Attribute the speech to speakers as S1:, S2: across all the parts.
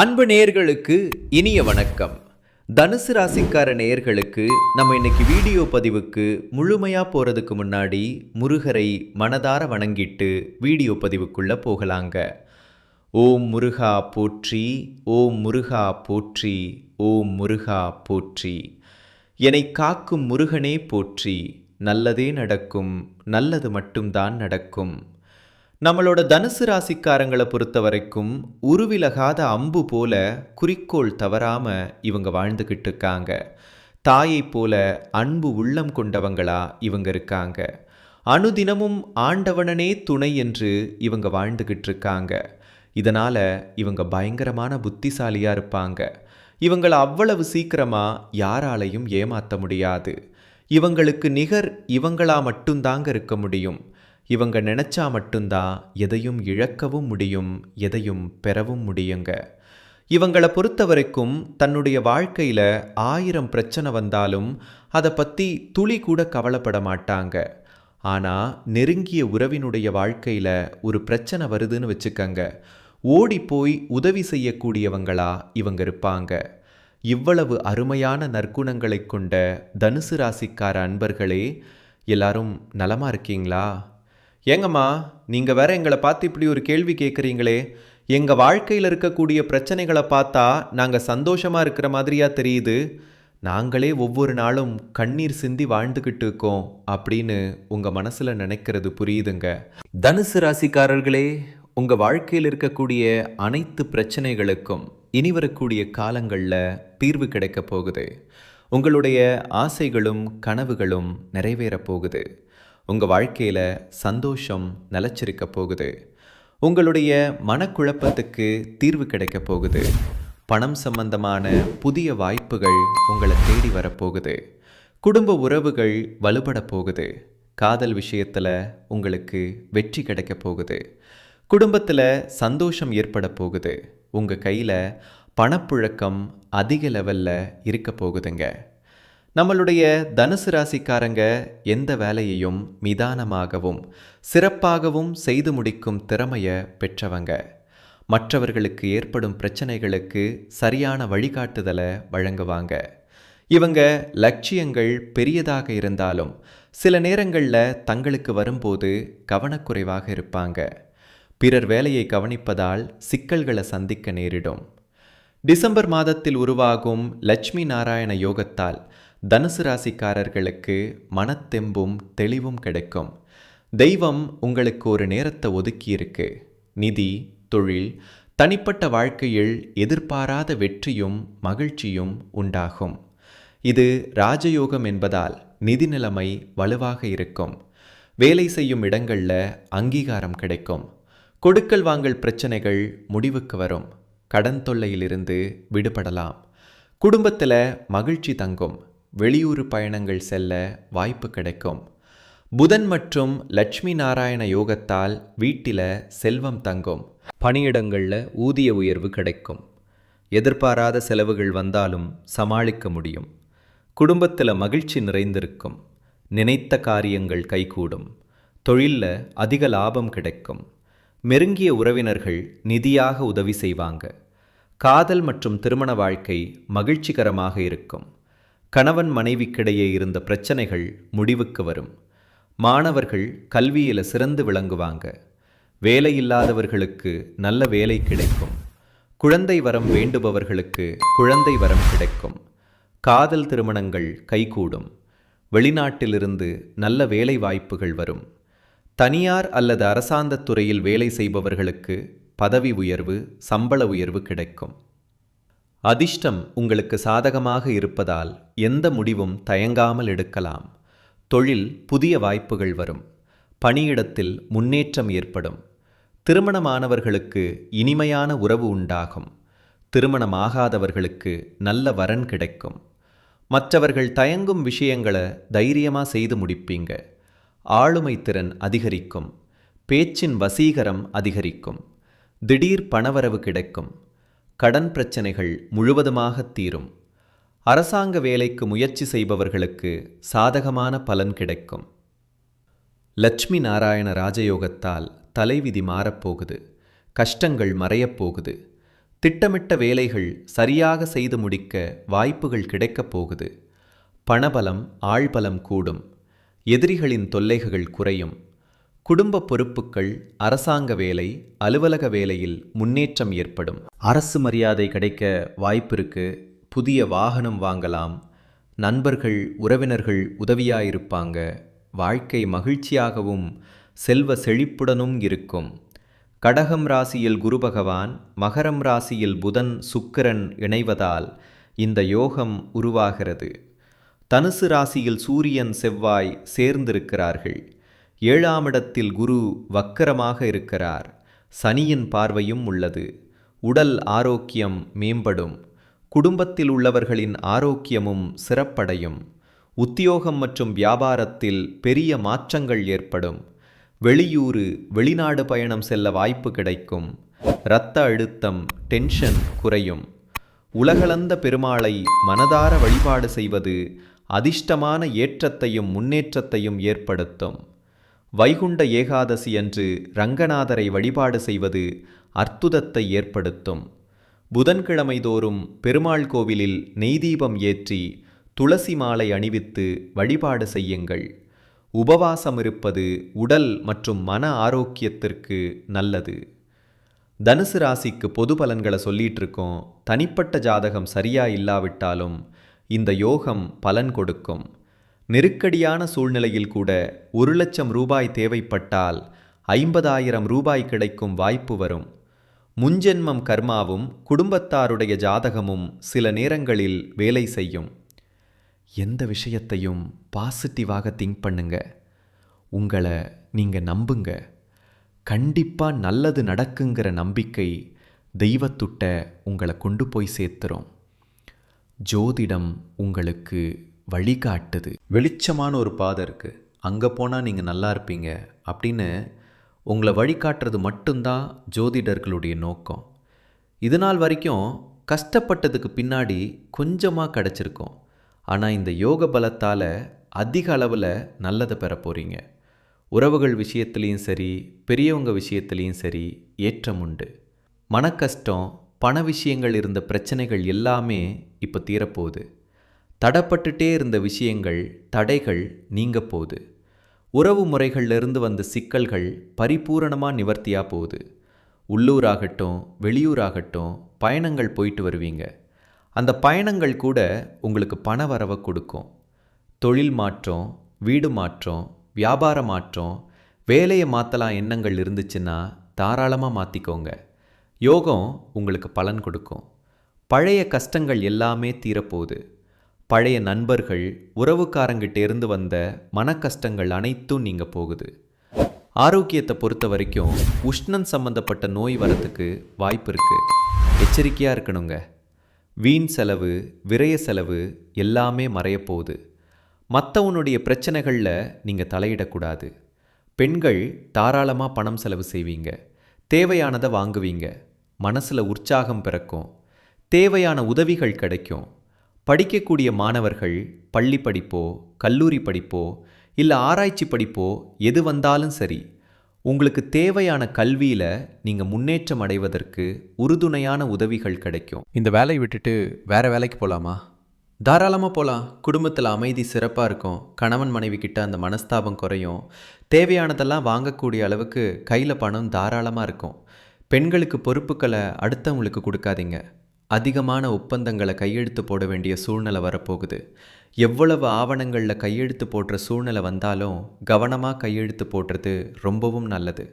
S1: அன்பு நேயர்களுக்கு இனிய வணக்கம். தனுசு ராசிக்கார நேயர்களுக்கு நம்ம இன்னைக்கு வீடியோ பதிவுக்கு முழுமையா போறதுக்கு முன்னாடி முருகரை மனதார வணங்கிட்டு வீடியோ பதிவுக்குள்ள போகலாங்க. ஓம் முருகா போற்றி, ஓம் முருகா போற்றி, ஓம் முருகா போற்றி. என்னை காக்கும் முருகனே போற்றி, நல்லதே நடக்கும், நல்லது மட்டும்தான் நடக்கும். நம்மளோட தனுசு ராசிக்காரங்களை பொறுத்த வரைக்கும் உருவிலகாத அம்பு போல குறிக்கோள் தவறாம இவங்க வாழ்ந்துகிட்டு இருக்காங்க. தாயை போல அன்பு உள்ளம் கொண்டவங்களா இவங்க இருக்காங்க. அனுதினமும் ஆண்டவனனே துணை என்று இவங்க வாழ்ந்துகிட்டு இருக்காங்க. இதனால இவங்க பயங்கரமான புத்திசாலியா இருப்பாங்க. இவங்களை அவ்வளவு சீக்கிரமா யாராலையும் ஏமாற்ற முடியாது. இவங்களுக்கு நிகர் இவங்களா மட்டும்தாங்க இருக்க முடியும். இவங்க நினச்சா மட்டும்தான் எதையும் இழக்கவும் முடியும், எதையும் பெறவும் முடியுங்க. இவங்களை பொறுத்த வரைக்கும் தன்னுடைய வாழ்க்கையில் 1000 பிரச்சனை வந்தாலும் அதை பற்றி துளி கூட கவலைப்பட மாட்டாங்க. ஆனால் நெருங்கிய உறவினுடைய வாழ்க்கையில் ஒரு பிரச்சனை வருதுன்னு வச்சுக்கங்க, ஓடி போய் உதவி செய்யக்கூடியவங்களா இவங்க இருப்பாங்க. இவ்வளவு அருமையான நற்குணங்களை கொண்ட தனுசு ராசிக்கார அன்பர்களே, எல்லாரும் நலமா இருக்கீங்களா? ஏங்கம்மா, நீங்கள் வேற எங்களை பார்த்து இப்படி ஒரு கேள்வி கேட்குறீங்களே, எங்கள் வாழ்க்கையில் இருக்கக்கூடிய பிரச்சனைகளை பார்த்தா நாங்கள் சந்தோஷமாக இருக்கிற மாதிரியா தெரியுது, நாங்களே ஒவ்வொரு நாளும் கண்ணீர் சிந்தி வாழ்ந்துக்கிட்டு இருக்கோம் அப்படின்னு உங்கள் மனசில் நினைக்கிறது புரியுதுங்க. தனுசு ராசிக்காரர்களே, உங்கள் வாழ்க்கையில் இருக்கக்கூடிய அனைத்து பிரச்சனைகளுக்கும் இனி வரக்கூடிய காலங்களில் தீர்வு கிடைக்க போகுது. உங்களுடைய ஆசைகளும் கனவுகளும் நிறைவேறப் போகுது. உங்கள் வாழ்க்கையில் சந்தோஷம் நிலச்சிருக்க போகுது. உங்களுடைய மனக்குழப்பத்துக்கு தீர்வு கிடைக்க போகுது. பணம் சம்பந்தமான புதிய வாய்ப்புகள் உங்களை தேடி வரப்போகுது. குடும்ப உறவுகள் வலுப்பட போகுது. காதல் விஷயத்தில் உங்களுக்கு வெற்றி கிடைக்க போகுது. குடும்பத்தில் சந்தோஷம் ஏற்பட போகுது. உங்கள் கையில் பணப்புழக்கம் அதிக லெவலில் இருக்க போகுதுங்க. நம்மளுடைய தனுசு ராசிக்காரங்க எந்த வேலையையும் நிதானமாகவும் சிறப்பாகவும் செய்து முடிக்கும் திறமையை பெற்றவங்க. மற்றவர்களுக்கு ஏற்படும் பிரச்சனைகளுக்கு சரியான வழிகாட்டுதலை வழங்குவாங்க. இவங்க லட்சியங்கள் பெரியதாக இருந்தாலும் சில நேரங்களில் தங்களுக்கு வரும்போது கவனக்குறைவாக இருப்பாங்க. பிறர் வேலையை கவனிப்பதால் சிக்கல்களை சந்திக்க நேரிடும். டிசம்பர் மாதத்தில் உருவாகும் லட்சுமி நாராயண யோகத்தால் தனுசு ராசிக்காரர்களுக்கு மனத்தெம்பும் தெளிவும் கிடைக்கும். தெய்வம் உங்களுக்கு ஒரு நேரத்தை ஒதுக்கியிருக்கு. நிதி, தொழில், தனிப்பட்ட வாழ்க்கையில் எதிர்பாராத வெற்றியும் மகிழ்ச்சியும் உண்டாகும். இது ராஜயோகம் என்பதால் நிதி நிலைமை வலுவாக இருக்கும். வேலை செய்யும் இடங்களில் அங்கீகாரம் கிடைக்கும். கொடுக்கல் வாங்கல் பிரச்சனைகள் முடிவுக்கு வரும். கடன் தொல்லையிலிருந்து விடுபடலாம். குடும்பத்தில் மகிழ்ச்சி தங்கும். வெளியூர் பயணங்கள் செல்ல வாய்ப்பு கிடைக்கும். புதன் மற்றும் லட்சுமி நாராயண யோகத்தால் வீட்டில் செல்வம் தங்கும். பணியிடங்களில் ஊதிய உயர்வு கிடைக்கும். எதிர்பாராத செலவுகள் வந்தாலும் சமாளிக்க முடியும். குடும்பத்தில் மகிழ்ச்சி நிறைந்திருக்கும். நினைத்த காரியங்கள் கைகூடும். தொழிலில் அதிக லாபம் கிடைக்கும். நெருங்கிய உறவினர்கள் நிதியாக உதவி செய்வாங்க. காதல் மற்றும் திருமண வாழ்க்கை மகிழ்ச்சிகரமாக இருக்கும். கணவன் மனைவிக்கிடையே இருந்த பிரச்சனைகள் முடிவுக்கு வரும். மாணவர்கள் கல்வியில் சிறந்து விளங்குவாங்க. வேலையில்லாதவர்களுக்கு நல்ல வேலை கிடைக்கும். குழந்தை வரம் வேண்டுபவர்களுக்கு குழந்தை வரம் கிடைக்கும். காதல் திருமணங்கள் கைகூடும். வெளிநாட்டிலிருந்து நல்ல வேலை வாய்ப்புகள் வரும். தனியார் அல்லது அரசாங்க துறையில் வேலை செய்பவர்களுக்கு பதவி உயர்வு, சம்பள உயர்வு கிடைக்கும். அதிர்ஷ்டம் உங்களுக்கு சாதகமாக இருப்பதால் எந்த முடிவும் தயங்காமல் எடுக்கலாம். தொழில் புதிய வாய்ப்புகள் வரும். பணியிடத்தில் முன்னேற்றம் ஏற்படும். திருமணமானவர்களுக்கு இனிமையான உறவு உண்டாகும். திருமணமாகாதவர்களுக்கு நல்ல வரன் கிடைக்கும். மற்றவர்கள் தயங்கும் விஷயங்களை தைரியமாக செய்து முடிப்பீங்க. ஆளுமை திறன் அதிகரிக்கும். பேச்சின் வசீகரம் அதிகரிக்கும். திடீர் பணவரவு கிடைக்கும். கடன் பிரச்சனைகள் முழுவதுமாக தீரும். அரசாங்க வேலைக்கு முயற்சி செய்பவர்களுக்கு சாதகமான பலன் கிடைக்கும். லட்சுமி நாராயண ராஜயோகத்தால் தலைவிதி மாறப்போகுது. கஷ்டங்கள் மறையப்போகுது. திட்டமிட்ட வேலைகள் சரியாக செய்து முடிக்க வாய்ப்புகள் கிடைக்கப் போகுது. பணபலம் ஆள்பலம் கூடும். எதிரிகளின் தொல்லைகள் குறையும். குடும்ப பொறுப்புகள், அரசாங்க வேலை, அலுவலக வேலையில் முன்னேற்றம் ஏற்படும். அரசு மரியாதை கிடைக்க வாய்ப்பிருக்கு. புதிய வாகனம் வாங்கலாம். நண்பர்கள் உறவினர்கள் உதவியாயிருப்பாங்க. வாழ்க்கை மகிழ்ச்சியாகவும் செல்வ செழிப்புடனும் இருக்கும். கடகம் ராசியில் குரு பகவான், மகரம் ராசியில் புதன் சுக்கிரன் இணைவதால் இந்த யோகம் உருவாகிறது. தனுசு ராசியில் சூரியன் செவ்வாய் சேர்ந்திருக்கிறார்கள். 7ஆம் இடத்தில் குரு வக்கரமாக இருக்கிறார். சனியின் பார்வையும் உள்ளது. உடல் ஆரோக்கியம் மேம்படும். குடும்பத்தில் உள்ளவர்களின் ஆரோக்கியமும் சிறப்படையும். உத்தியோகம் மற்றும் வியாபாரத்தில் பெரிய மாற்றங்கள் ஏற்படும். வெளியூரு வெளிநாடு பயணம் செல்ல வாய்ப்பு கிடைக்கும். இரத்த அழுத்தம் டென்ஷன் குறையும். உலகளந்த பெருமாளை மனதார வழிபாடு செய்வது அதிர்ஷ்டமான ஏற்றத்தையும் முன்னேற்றத்தையும் ஏற்படுத்தும். வைகுண்ட ஏகாதசி அன்று ரங்கநாதரை வழிபாடு செய்வது அற்புதத்தை ஏற்படுத்தும். புதன்கிழமை தோறும் பெருமாள் கோவிலில் நெய்தீபம் ஏற்றி துளசி மாலை அணிவித்து வழிபாடு செய்யுங்கள். உபவாசம் இருப்பது உடல் மற்றும் மன ஆரோக்கியத்திற்கு நல்லது. தனுசு ராசிக்கு பொது பலன்களை சொல்லிட்டு இருக்கோம். தனிப்பட்ட ஜாதகம் சரியா இல்லாவிட்டாலும் இந்த யோகம் பலன் கொடுக்கும். நெருக்கடியான சூழ்நிலையில் கூட 1,00,000 ரூபாய் தேவைப்பட்டால் 50,000 ரூபாய் கிடைக்கும் வாய்ப்பு வரும். முன்ஜென்மம் கர்மாவும் குடும்பத்தாருடைய ஜாதகமும் சில நேரங்களில் வேலை செய்யும். எந்த விஷயத்தையும் பாசிட்டிவாக திங்க் பண்ணுங்க. உங்களை நீங்கள் நம்புங்க. கண்டிப்பாக நல்லது நடக்குங்கிற நம்பிக்கை தெய்வத்துட்ட உங்களை கொண்டு போய் சேர்த்துரும். ஜோதிடம் உங்களுக்கு வழிகாட்டுது. வெளிச்சமான ஒரு பாதை இருக்குது, அங்கே போனால் நீங்கள் நல்லா இருப்பீங்க அப்படின்னு உங்களை வழிகாட்டுறது மட்டும்தான் ஜோதிடர்களுடைய நோக்கம். இதுநாள் வரைக்கும் கஷ்டப்பட்டதுக்கு பின்னாடி கொஞ்சமாக கிடச்சிருக்கோம். ஆனால் இந்த யோக பலத்தால் அதிக அளவில் நல்லதை பெற போகிறீங்க. உறவுகள் விஷயத்துலேயும் சரி, பெரியவங்க விஷயத்துலேயும் சரி ஏற்றம் உண்டு. மனக்கஷ்டம், பண விஷயங்கள் இருந்த பிரச்சனைகள் எல்லாமே இப்போ தீரப்போகுது. தடைப்பட்டுட்டே இருந்த விஷயங்கள், தடைகள் நீங்க போகுது. உறவு முறைகள்லேருந்து வந்த சிக்கல்கள் பரிபூரணமாக நிவர்த்தியாக போகுது. உள்ளூராகட்டும் வெளியூராகட்டும் பயணங்கள் போயிட்டு வருவீங்க. அந்த பயணங்கள் கூட உங்களுக்கு பண வரவை கொடுக்கும். தொழில் மாற்றம், வீடு மாற்றம், வியாபார மாற்றம், வேலையை மாற்றலாம் எண்ணங்கள் இருந்துச்சுன்னா தாராளமாக மாற்றிக்கோங்க. யோகம் உங்களுக்கு பலன் கொடுக்கும். பழைய கஷ்டங்கள் எல்லாமே தீரப்போகுது. பழைய நண்பர்கள், உறவுக்காரங்கிட்டேருந்து வந்த மன கஷ்டங்கள் அனைத்தும் நீங்க போகுது. ஆரோக்கியத்தை பொறுத்த வரைக்கும் உஷ்ணம் சம்பந்தப்பட்ட நோய் வரத்துக்கு வாய்ப்பு இருக்குது. எச்சரிக்கையாக இருக்கணுங்க. வீண் செலவு, விரய செலவு எல்லாமே மறையப்போகுது. மற்றவனுடைய பிரச்சனைகளில் நீங்கள் தலையிடக்கூடாது. பெண்கள் தாராளமாக பணம் செலவு செய்வீங்க. தேவையானதை வாங்குவீங்க. மனசில் உற்சாகம் பிறக்கும். தேவையான உதவிகள் கிடைக்கும். படிக்கக்கூடிய மாணவர்கள் பள்ளி படிப்போ, கல்லூரி படிப்போ, இல்லை ஆராய்ச்சி படிப்போ எது வந்தாலும் சரி, உங்களுக்கு தேவையான கல்வியில் நீங்கள் முன்னேற்றம் அடைவதற்கு உறுதுணையான உதவிகள் கிடைக்கும். இந்த வேலையை விட்டுட்டு வேறு வேலைக்கு போகலாமா? தாராளமாக போகலாம். குடும்பத்தில் அமைதி சிறப்பாக இருக்கும். கணவன் மனைவி கிட்ட அந்த மனஸ்தாபம் குறையும். தேவையானதெல்லாம் வாங்கக்கூடிய அளவுக்கு கையில் பணம் தாராளமாக இருக்கும். பெண்களுக்கு பொறுப்புகளை அடுத்தவங்களுக்கு கொடுக்காதீங்க. அதிகமான ஒப்பந்தங்களை கையெழுத்து போட வேண்டிய சூழ்நிலை வரப்போகுது. எவ்வளவு ஆவணங்களில் கையெழுத்து போடுற சூழ்நிலை வந்தாலும் கவனமாக கையெழுத்து போடுறது ரொம்பவும் நல்லது.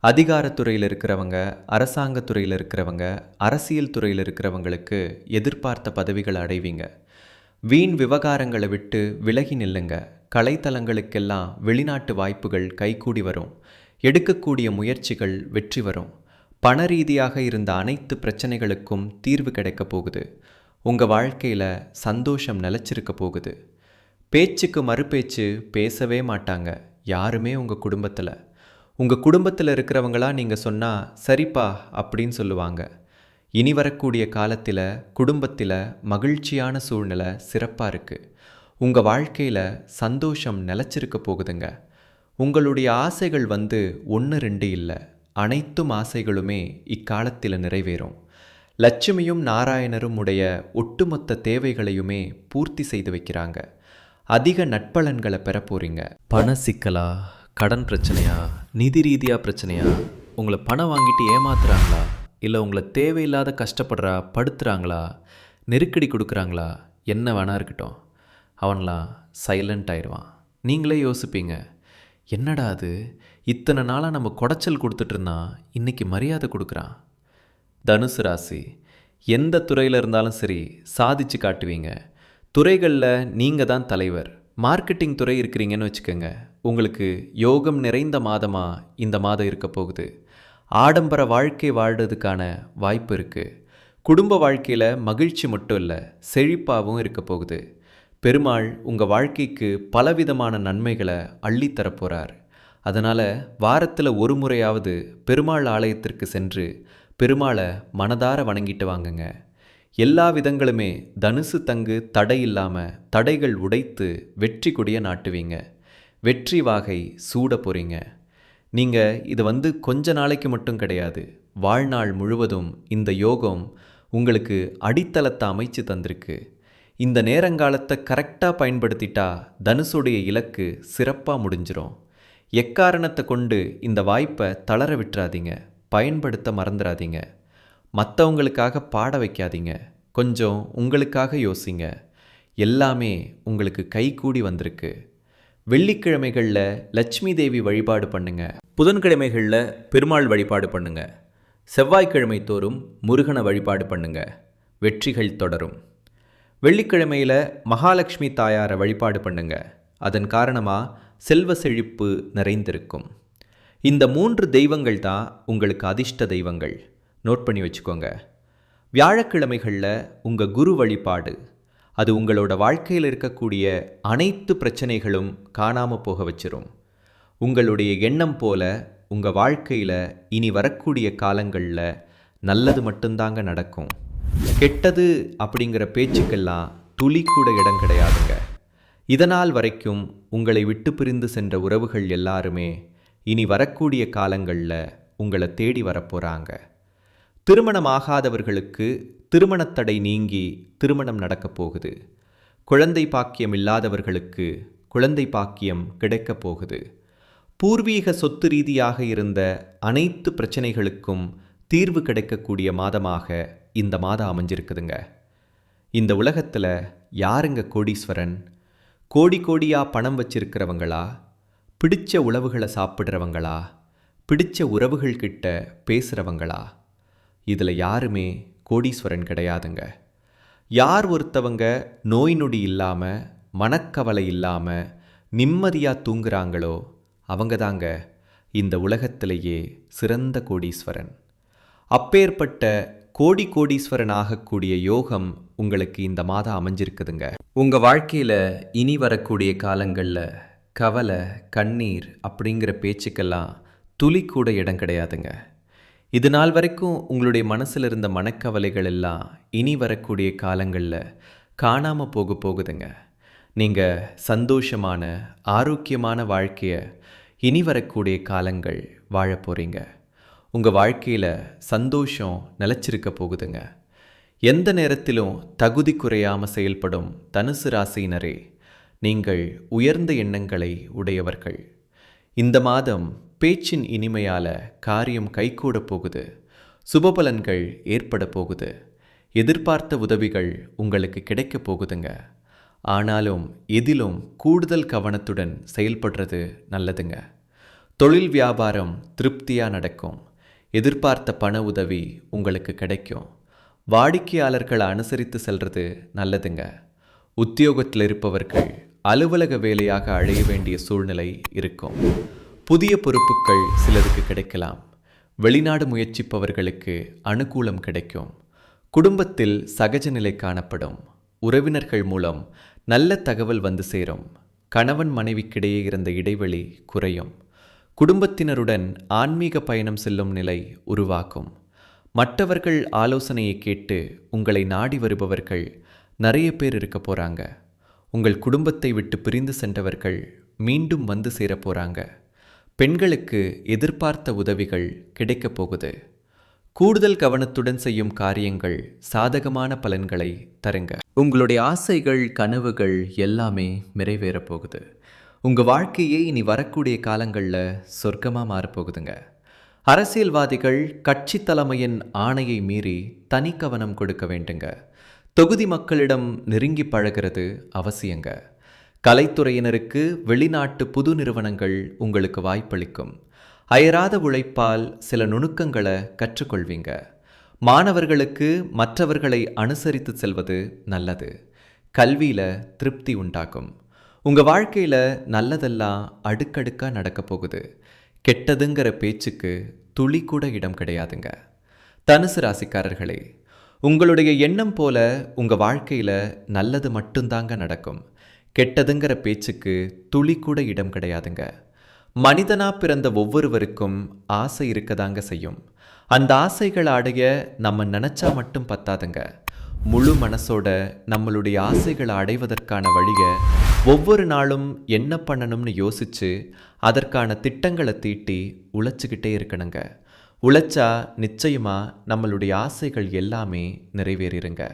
S1: அதிகாரத்துறையில் இருக்கிறவங்க, அரசாங்கத்துறையில் இருக்கிறவங்க, அரசியல் துறையில் இருக்கிறவங்களுக்கு எதிர்பார்த்த பதவிகளை அடைவீங்க. வீண் விவகாரங்களை விட்டு விலகி நில்லுங்க. கலைத்தலங்களுக்கெல்லாம் வெளிநாட்டு வாய்ப்புகள் கைகூடி வரும். எடுக்கக்கூடிய முயற்சிகள் வெற்றி வரும். பண ரீதியாக இருந்த அனைத்து பிரச்சனைகளுக்கும் தீர்வு கிடைக்க போகுது. உங்கள் வாழ்க்கையில் சந்தோஷம் நிலச்சிருக்க போகுது. பேச்சுக்கு மறுபேச்சு பேசவே மாட்டாங்க யாருமே உங்கள் குடும்பத்தில். உங்கள் குடும்பத்தில் இருக்கிறவங்களா நீங்கள் சொன்னால் சரிப்பா அப்படின்னு சொல்லுவாங்க. இனி வரக்கூடிய காலத்தில் குடும்பத்தில் மகிழ்ச்சியான சூழ்நிலை சிறப்பாக இருக்குது. உங்கள் வாழ்க்கையில் சந்தோஷம் நிலச்சிருக்க போகுதுங்க. உங்களுடைய ஆசைகள் 1, 2 இல்லை, அனைத்தும் ஆசைகளுமே இக்காலத்தில் நிறைவேறும். லட்சுமியும் நாராயணரும் உடைய ஒட்டுமொத்த தேவைகளையுமே பூர்த்தி செய்து வைக்கிறாங்க. அதிக நட்பலன்களை பெற போறீங்க.
S2: பண சிக்கலா, கடன் பிரச்சனையா, நிதி ரீதியாக பிரச்சனையா, உங்களை பணம் வாங்கிட்டு ஏமாத்துறாங்களா, இல்லை உங்களை தேவையில்லாத கஷ்டப்படுறா படுத்துகிறாங்களா, நெருக்கடி கொடுக்குறாங்களா, என்ன வேணா இருக்கட்டும், அவன்லாம் சைலண்ட் ஆயிடுவான். நீங்களே யோசிப்பீங்க, என்னடா அது இத்தனை நாளாக நம்ம குடைச்சல் கொடுத்துட்ருந்தான், இன்றைக்கி மரியாதை கொடுக்குறான். தனுசு ராசி, எந்த துறையில் இருந்தாலும் சரி சாதிச்சு காட்டுவீங்க. துறைகளில் நீங்கள் தான் தலைவர். மார்க்கெட்டிங் துறை இருக்கிறீங்கன்னு வச்சுக்கோங்க, உங்களுக்கு யோகம் நிறைந்த மாதமாக இந்த மாதம் இருக்க போகுது. ஆடம்பர வாழ்க்கை வாழ்கிறதுக்கான வாய்ப்பு இருக்குது. குடும்ப வாழ்க்கையில் மகிழ்ச்சி மட்டும் இல்லை, செழிப்பாகவும் இருக்க போகுது. பெருமாள் உங்கள் வாழ்க்கைக்கு பலவிதமான நன்மைகளை அள்ளித்தரப்போகிறார். அதனால் வாரத்தில் ஒரு முறையாவது பெருமாள் ஆலயத்திற்கு சென்று பெருமாளை மனதார வணங்கிட்டு வாங்குங்க. எல்லா விதங்களுமே தனுசு தங்கு தடை இல்லாமல் தடைகள் உடைத்து வெற்றி கொடியை நாட்டுவீங்க. வெற்றி வாகை சூட போகிறீங்க. நீங்கள் இது கொஞ்ச நாளைக்கு மட்டும் கிடையாது, வாழ்நாள் முழுவதும் இந்த யோகம் உங்களுக்கு அடித்தளத்தை அமைச்சு தந்திருக்கு. இந்த நேரங்காலத்தை கரெக்டாக பயன்படுத்திட்டா தனுசுடைய இலக்கு சிறப்பாக முடிஞ்சிரும். எக்காரணத்தை கொண்டு இந்த வாய்ப்பை தளர விட்டுறாதீங்க. பயன்படுத்த மறந்துடாதீங்க. மற்றவங்களுக்காக பாட வைக்காதீங்க. கொஞ்சம் உங்களுக்காக யோசிங்க. எல்லாமே உங்களுக்கு கைகூடி வந்திருக்கு. வெள்ளிக்கிழமைகளில் லட்சுமி தேவி வழிபாடு பண்ணுங்க. புதன்கிழமைகளில் பெருமாள் வழிபாடு பண்ணுங்க. செவ்வாய்க்கிழமை தோறும் முருகனை வழிபாடு பண்ணுங்க. வெற்றிகள் தொடரும். வெள்ளிக்கிழமையில் மகாலட்சுமி தாயாரை வழிபாடு பண்ணுங்க. அதன் காரணமாக செல்வ செழிப்பு நிறைந்திருக்கும். இந்த 3 தெய்வங்கள் தான் உங்களுக்கு அதிர்ஷ்ட தெய்வங்கள். நோட் பண்ணி வச்சுக்கோங்க. வியாழக்கிழமைகளில் உங்கள் குரு வழிபாடு, அது உங்களோட வாழ்க்கையில் இருக்கக்கூடிய அனைத்து பிரச்சனைகளும் காணாமல் போக வச்சிரும். உங்களுடைய எண்ணம் போல உங்கள் வாழ்க்கையில் இனி வரக்கூடிய காலங்களில் நல்லது மட்டும்தாங்க நடக்கும். கெட்டது அப்படிங்கிற பேச்சுக்கெல்லாம் துளி கூட இடம் கிடையாதுங்க. இதனால் வரைக்கும் உங்களை விட்டு பிரிந்து சென்ற உறவுகள் எல்லாருமே இனி வரக்கூடிய காலங்களில் உங்களை தேடி வரப்போகிறாங்க. திருமணமாகாதவர்களுக்கு திருமணத்தடை நீங்கி திருமணம் நடக்கப் போகுது. குழந்தை பாக்கியம் இல்லாதவர்களுக்கு குழந்தை பாக்கியம் கிடைக்கப் போகுது. பூர்வீக சொத்து ரீதியாக இருந்த அனைத்து பிரச்சனைகளுக்கும் தீர்வு கிடைக்கக்கூடிய மாதமாக இந்த மாதம் அமைஞ்சிருக்குதுங்க. இந்த உலகத்தில் யாருங்க கோடீஸ்வரன்? கோடி கோடியாக பணம் வச்சிருக்கிறவங்களா, பிடிச்ச உணவுகளை சாப்பிட்றவங்களா, பிடிச்ச உறவுகள் கிட்ட பேசுகிறவங்களா? இதில் யாருமே கோடீஸ்வரன் கிடையாதுங்க. யார் ஒருத்தவங்க நோய் நொடி இல்லாமல் மனக்கவலை இல்லாமல் நிம்மதியாக தூங்குறாங்களோ அவங்க தாங்க இந்த உலகத்திலேயே சிறந்த கோடீஸ்வரன். அப்பேற்பட்ட கோடீஸ்வரன் ஆகக்கூடிய யோகம் உங்களுக்கு இந்த மாதம் அமைஞ்சிருக்குதுங்க. உங்கள் வாழ்க்கையில் இனி வரக்கூடிய காலங்களில் கவலை, கண்ணீர் அப்படிங்கிற பேச்சுக்கெல்லாம் துளி கூட இடம் கிடையாதுங்க. இது நாள் வரைக்கும் உங்களுடைய மனசில் இருந்த மனக்கவலைகள் எல்லாம் இனி வரக்கூடிய காலங்களில் காணாமல் போகுதுங்க. நீங்கள் சந்தோஷமான ஆரோக்கியமான வாழ்க்கையை இனி வரக்கூடிய காலங்கள் வாழ போகிறீங்க. உங்கள் வாழ்க்கையில் சந்தோஷம் நிலச்சிருக்க போகுதுங்க. எந்த நேரத்திலும் தகுதி குறையாமல் செயல்படும் தனுசு ராசியினரே, நீங்கள் உயர்ந்த எண்ணங்களை உடையவர்கள். இந்த மாதம் பேச்சின் இனிமையால் காரியம் கைகூட போகுது. சுபபலன்கள் ஏற்பட போகுது. எதிர்பார்த்த உதவிகள் உங்களுக்கு கிடைக்க போகுதுங்க. ஆனாலும் எதிலும் கூடுதல் கவனத்துடன் செயல்படுறது நல்லதுங்க. தொழில் வியாபாரம் திருப்தியாக நடக்கும். எதிர்பார்த்த பண உதவி உங்களுக்கு கிடைக்கும். வாடிக்கையாளர்களை அனுசரித்து செல்வது நல்லதுங்க. உத்தியோகத்தில் இருப்பவர்கள் அலுவலக வேலையாக அழைய வேண்டிய சூழ்நிலை இருக்கும். புதிய பொறுப்புகள் சிலருக்கு கிடைக்கலாம். வெளிநாடு முயற்சிப்பவர்களுக்கு அனுகூலம் கிடைக்கும். குடும்பத்தில் சகஜ நிலை காணப்படும். உறவினர்கள் மூலம் நல்ல தகவல் வந்து சேரும். கணவன் மனைவிக்கிடையே இருந்த இடைவெளி குறையும். குடும்பத்தினருடன் ஆன்மீக பயணம் செல்லும் நிலை உருவாக்கும். மற்றவர்கள் ஆலோசனையை கேட்டு உங்களை நாடி வருபவர்கள் நிறைய பேர் இருக்க போகிறாங்க. உங்கள் குடும்பத்தை விட்டு பிரிந்து சென்றவர்கள் மீண்டும் வந்து சேர போகிறாங்க. பெண்களுக்கு எதிர்பார்த்த உதவிகள் கிடைக்க போகுது.
S1: கூடுதல் கவனத்துடன் செய்யும் காரியங்கள் சாதகமான பலன்களை தருங்க. உங்களுடைய ஆசைகள், கனவுகள் எல்லாமே நிறைவேறப் போகுது. உங்கள் வாழ்க்கையே இனி வரக்கூடிய காலங்களில் சொர்க்கமாக மாறப்போகுதுங்க. அரசியல்வாதிகள் கட்சி தலைமையின் ஆணையை மீறி தனி கவனம் கொடுக்க வேண்டுங்க. தொகுதி மக்களிடம் நெருங்கி பழகிறது அவசியங்க. கலைத்துறையினருக்கு வெளிநாட்டு புது நிறுவனங்கள் உங்களுக்கு வாய்ப்பளிக்கும். அயராத உழைப்பால் சில நுணுக்கங்களை கற்றுக்கொள்வீங்க. மாணவர்களுக்கு மற்றவர்களை அனுசரித்து செல்வது நல்லது. கல்வியில் திருப்தி உண்டாகும். உங்கள் வாழ்க்கையில் நல்லதெல்லாம் அடுக்கடுக்காக நடக்க போகுது. கெட்டதுங்கிற பேச்சுக்கு துளி கூட இடம் கிடையாதுங்க. தனுசு ராசிக்காரர்களே, உங்களுடைய எண்ணம் போல உங்கள் வாழ்க்கையில் நல்லது மட்டும்தாங்க நடக்கும். கெட்டதுங்கிற பேச்சுக்கு துளி கூட இடம் கிடையாதுங்க. மனிதனாக பிறந்த ஒவ்வொருவருக்கும் ஆசை இருக்கதாங்க செய்யும். அந்த ஆசைகளை அடைய நம்ம நினச்சா மட்டும் பத்தாதுங்க. முழு மனசோட நம்மளுடைய ஆசைகளை அடைவதற்கான வழியை ஒவ்வொரு நாளும் என்ன பண்ணணும்னு யோசித்து அதற்கான திட்டங்களை தீட்டி உழைச்சிக்கிட்டே இருக்கணுங்க. உழைச்சா நிச்சயமாக நம்மளுடைய ஆசைகள் எல்லாமே நிறைவேறிருங்க.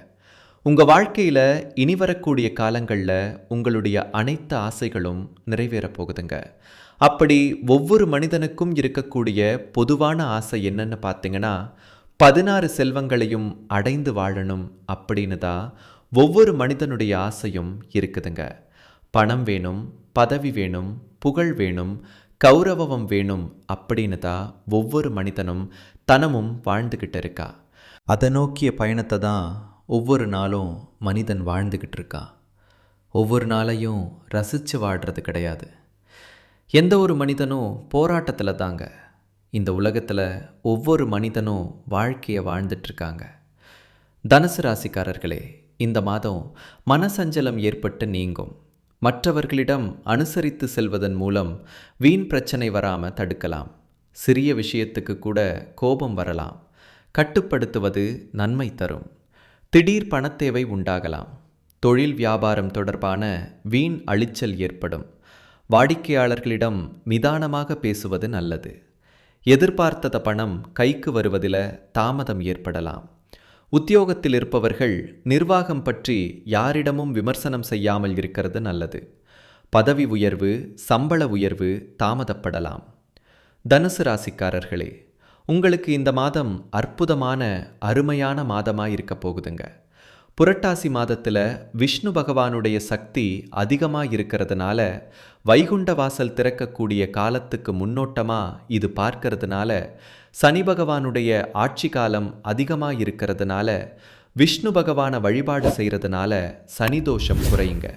S1: உங்கள் வாழ்க்கையில் இனி வரக்கூடிய காலங்களில் உங்களுடைய அனைத்து ஆசைகளும் நிறைவேறப் போகுதுங்க. அப்படி ஒவ்வொரு மனிதனுக்கும் இருக்கக்கூடிய பொதுவான ஆசை என்னன்னு பார்த்தீங்கன்னா, 16 செல்வங்களையும் அடைந்து வாழணும் அப்படின்னு தான் ஒவ்வொரு மனிதனுடைய ஆசையும் இருக்குதுங்க. பணம் வேணும், பதவி வேணும், புகழ் வேணும், கௌரவம் வேணும் அப்படின்னு தான் ஒவ்வொரு மனிதனும் தனமும் வாழ்ந்துக்கிட்டு இருக்கா. அதை நோக்கிய பயணத்தை தான் ஒவ்வொரு நாளும் மனிதன் வாழ்ந்துக்கிட்டு இருக்கா. ஒவ்வொரு நாளையும் ரசித்து வாழ்கிறது கிடையாது. எந்த ஒரு மனிதனும் போராட்டத்தில் தாங்க இந்த உலகத்தில் ஒவ்வொரு மனிதனும் வாழ்க்கையை வாழ்ந்துட்டுருக்காங்க. தனுசு ராசிக்காரர்களே, இந்த மாதம் மனசஞ்சலம் ஏற்பட்டு நீங்கும். மற்றவர்களிடம் அனுசரித்து செல்வதன் மூலம் வீண் பிரச்சனை வராமல் தடுக்கலாம். சிறிய விஷயத்துக்கு கூட கோபம் வரலாம். கட்டுப்படுத்துவது நன்மை தரும். திடீர் பணத்தேவை உண்டாகலாம். தொழில் வியாபாரம் தொடர்பான வீண் அழிச்சல் ஏற்படும். வாடிக்கையாளர்களிடம் நிதானமாக பேசுவது நல்லது. எதிர்பார்த்த பணம் கைக்கு வருவதில் தாமதம் ஏற்படலாம். உத்தியோகத்தில் இருப்பவர்கள் நிர்வாகம் பற்றி யாரிடமும் விமர்சனம் செய்யாமல் இருக்கிறது நல்லது. பதவி உயர்வு, சம்பள உயர்வு தாமதப்படலாம். தனுசு ராசிக்காரர்களே, உங்களுக்கு இந்த மாதம் அற்புதமான அருமையான மாதமாக இருக்க போகுதுங்க. புரட்டாசி மாதத்தில் விஷ்ணு பகவானுடைய சக்தி அதிகமாக இருக்கிறதுனால வைகுண்ட வாசல் திறக்கக்கூடிய காலத்துக்கு முன்னோட்டமாக இது பார்க்கறதுனால சனி பகவானுடைய ஆட்சி காலம் அதிகமாக இருக்கிறதுனால விஷ்ணு பகவானை வழிபாடு செய்கிறதுனால சனி தோஷம் குறையுங்க.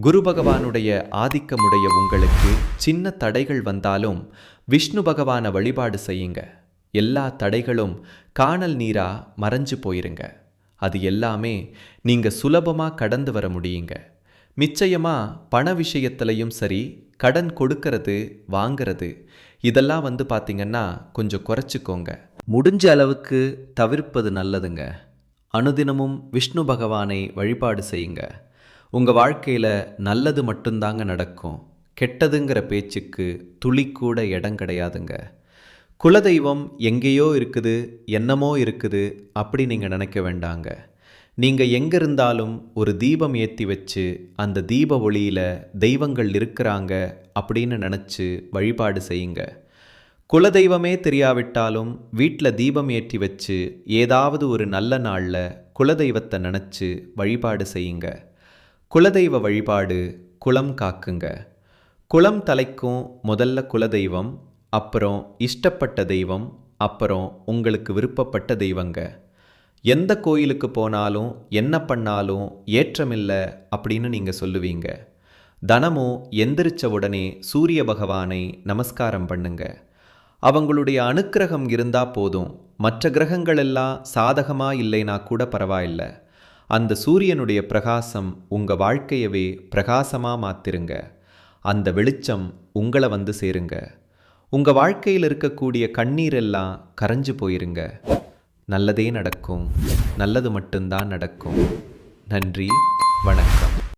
S1: குரு பகவானுடைய ஆதிக்கமுடைய உங்களுக்கு சின்ன தடைகள் வந்தாலும் விஷ்ணு பகவானை வழிபாடு செய்யுங்க. எல்லா தடைகளும் காணல் நீரா மறைஞ்சு போயிருங்க. அது எல்லாமே நீங்கள் சுலபமாக கடந்து வர முடியுங்க. நிச்சயமாக பண விஷயத்துலையும் சரி, கடன் கொடுக்கறது வாங்கிறது இதெல்லாம் பார்த்தீங்கன்னா கொஞ்சம் குறைச்சிக்கோங்க. முடிஞ்ச அளவுக்கு தவிர்ப்பது நல்லதுங்க. அனுதினமும் விஷ்ணு பகவானை வழிபாடு செய்யுங்க. உங்கள் வாழ்க்கையில் நல்லது மட்டும்தாங்க நடக்கும். கெட்டதுங்கிற பேச்சுக்கு துளி கூட இடம் கிடையாதுங்க. குலதெய்வம் எங்கேயோ இருக்குது, என்னமோ இருக்குது அப்படி நீங்கள் நினைக்க வேண்டாங்க. நீங்கள் எங்கே இருந்தாலும் ஒரு தீபம் ஏற்றி வச்சு அந்த தீப ஒளியில் தெய்வங்கள் இருக்கிறாங்க அப்படின்னு நினச்சி வழிபாடு செய்யுங்க. குலதெய்வமே தெரியாவிட்டாலும் வீட்டில் தீபம் ஏற்றி வச்சு ஏதாவது ஒரு நல்ல நாளில் குலதெய்வத்தை நினச்சி வழிபாடு செய்யுங்க. குலதெய்வ வழிபாடு குலம் காக்குங்க. குலம் தலைக்கும் முதல்ல குலதெய்வம், அப்புறம் இஷ்டப்பட்ட தெய்வம், அப்புறம் உங்களுக்கு விருப்பப்பட்ட தெய்வங்க. எந்த கோயிலுக்கு போனாலும் என்ன பண்ணாலும் ஏற்றமில்லை அப்படின்னு நீங்கள் சொல்லுவீங்க. தினமும் எந்திரிச்ச உடனே சூரிய பகவானை நமஸ்காரம் பண்ணுங்க. அவங்களுடைய அனுக்கிரகம் இருந்தால் போதும். மற்ற கிரகங்கள் எல்லாம் சாதகமாக இல்லைனா கூட பரவாயில்ல. அந்த சூரியனுடைய பிரகாசம் உங்கள் வாழ்க்கையவே பிரகாசமாக மாற்றிருங்க. அந்த வெளிச்சம் உங்களை சேருங்க. உங்கள் வாழ்க்கையில் இருக்கக்கூடிய கண்ணீரெல்லாம் கரைஞ்சு போயிருங்க. நல்லதே நடக்கும். நல்லது மட்டும்தான் நடக்கும். நன்றி, வணக்கம்.